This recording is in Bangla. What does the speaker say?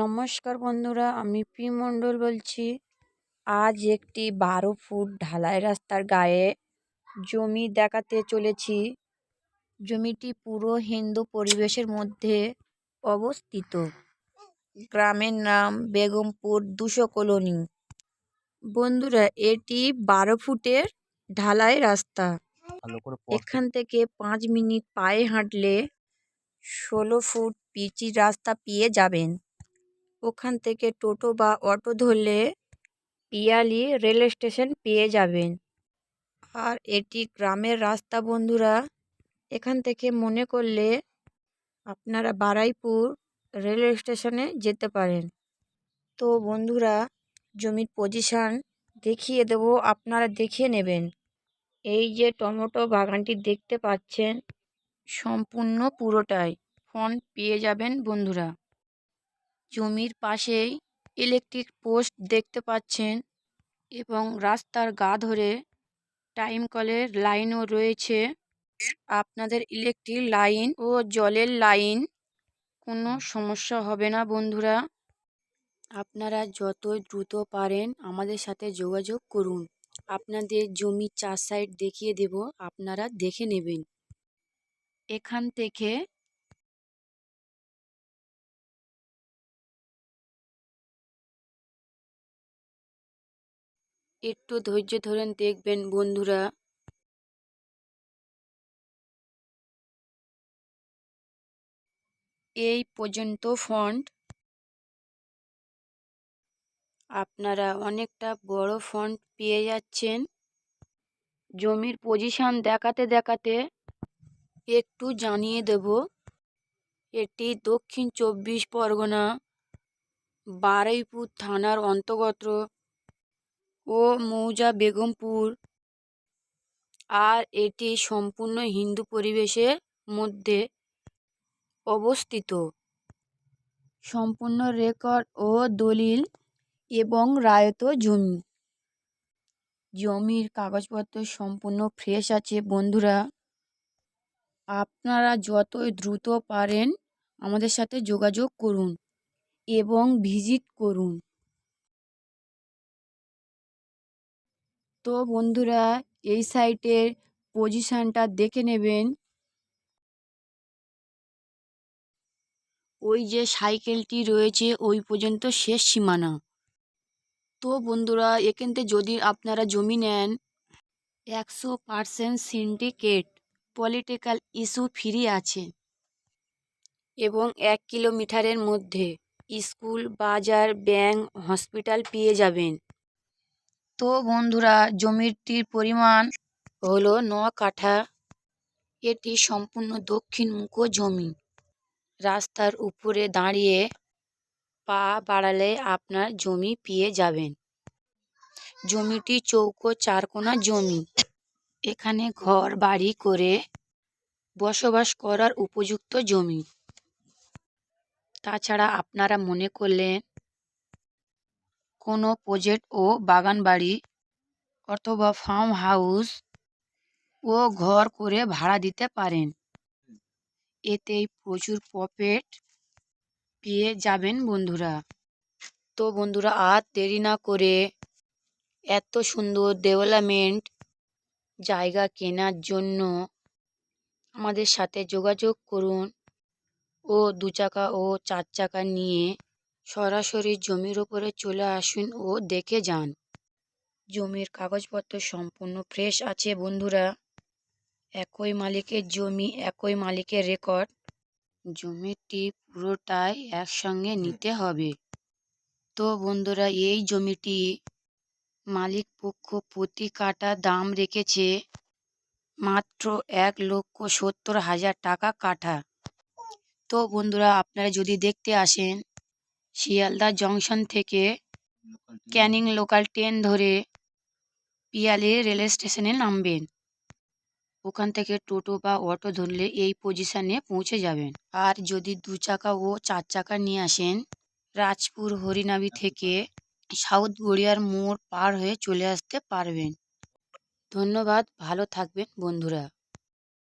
নমস্কার বন্ধুরা, আমি পি মণ্ডল বলছি। আজ একটি 12 ফুট ঢালাই রাস্তার গায়ে জমি দেখাতে চলেছি। জমিটি পুরো হিন্দু পরিবেশের মধ্যে অবস্থিত। গ্রামের নাম বেগমপুর 200 কলোনি। বন্ধুরা, এটি 12 ফুটের ঢালাই রাস্তা। এখান থেকে 5 মিনিট পায়ে হাঁটলে 16 ফুট পিচি রাস্তা পেয়ে যাবেন। ওখান থেকে টোটো বা অটো ধরলে পিয়ালি রেল স্টেশন পেয়ে যাবেন। আর এটি গ্রামের রাস্তা বন্ধুরা। এখান থেকে মনে করলে আপনারা বারুইপুর রেল স্টেশনে যেতে পারেন। তো বন্ধুরা, জমির পজিশন দেখিয়ে দেব, আপনারা দেখে নেবেন। এই যে টমেটো বাগানটি দেখতে পাচ্ছেন, সম্পূর্ণ পুরোটাই ফোন পেয়ে যাবেন বন্ধুরা। জমির পাশেই ইলেকট্রিক পোস্ট দেখতে পাচ্ছেন এবং রাস্তার গা ধরে টাইম কলের লাইনও রয়েছে। আপনাদের ইলেকট্রিক লাইন ও জলের লাইন কোনো সমস্যা হবে না বন্ধুরা। আপনারা যত দ্রুত পারেন আমাদের সাথে যোগাযোগ করুন। আপনাদের জমি 4 সাইড দেখিয়ে দেব, আপনারা দেখে নেবেন। এখান থেকে একটু ধৈর্য ধরেন, দেখবেন বন্ধুরা। এই পর্যন্ত ফন্ট আপনারা অনেকটা বড় ফন্ট পেয়ে যাচ্ছেন। জমির পজিশন দেখাতে দেখাতে একটু জানিয়ে দেব, এটি দক্ষিণ 24 পরগনা বারুইপুর থানার অন্তর্গত ও মৌজা বেগমপুর। আর এটি সম্পূর্ণ হিন্দু পরিবেশের মধ্যে অবস্থিত। সম্পূর্ণ রেকর্ড ও দলিল এবং রায়ত জমি। জমির কাগজপত্র সম্পূর্ণ ফ্রেশ আছে বন্ধুরা। আপনারা যতই দ্রুত পারেন আমাদের সাথে যোগাযোগ করুন এবং ভিজিট করুন। তো বন্ধুরা, এই সাইটের পজিশনটা দেখে নেবেন। ওই যে সাইকেলটি রয়েছে ওই পর্যন্ত শেষ সীমানা। তো বন্ধুরা, এখান থেকে যদি আপনারা জমি নেন 100% সিন্ডিকেট, পলিটিক্যাল ইস্যু ফ্রি আছে এবং 1 কিলোমিটারের মধ্যে স্কুল, বাজার, ব্যাংক, হসপিটাল পেয়ে যাবেন। তো বন্ধুরা, জমিটির পরিমাণ হলো 9 কাঠা। এটি সম্পূর্ণ দক্ষিণমুখ জমি। রাস্তার উপরে দাঁড়িয়ে পা বাড়ালে আপনার জমি পেয়ে যাবেন। জমিটি চৌকো 4 কোণা জমি। এখানে ঘর বাড়ি করে বসবাস করার উপযুক্ত জমি। তাছাড়া আপনারা মনে করলেন কোনো প্রজেক্ট ও বাগান বাড়ি অথবা ফার্ম হাউস ও ঘর করে ভাড়া দিতে পারেন। এতেই প্রচুর প্রফিট পেয়ে যাবেন বন্ধুরা। তো বন্ধুরা, আর দেরি না করে এত সুন্দর ডেভেলপমেন্ট জায়গা কেনার জন্য আমাদের সাথে যোগাযোগ করুন ও 2 চাকা ও 4 চাকা নিয়ে সরাসরি জমির ওপরে চলে আসুন ও দেখে যান। জমির কাগজপত্র সম্পূর্ণ ফ্রেশ আছে বন্ধুরা। একই মালিকের জমি, একই মালিকের রেকর্ড। জমিটি পুরোটাই একসঙ্গে নিতে হবে। তো বন্ধুরা, এই জমিটি মালিক পক্ষ প্রতি কাঠা দাম রেখেছে মাত্র 1,70,000 টাকা কাঠা। তো বন্ধুরা, আপনারা যদি দেখতে আসেন শিয়ালদা জংশন থেকে ক্যানিং লোকাল ট্রেন ধরে পিয়ালি রেল স্টেশনে নামবেন। ওখান থেকে টোটো বা অটো ধরলে এই পজিশনে পৌঁছে যাবেন। আর যদি 2 চাকা ও 4 চাকা নিয়ে আসেন রাজপুর হরিনাবি থেকে সাউথ গড়িয়ার মোড় পার হয়ে চলে আসতে পারবেন। ধন্যবাদ, ভালো থাকবেন বন্ধুরা।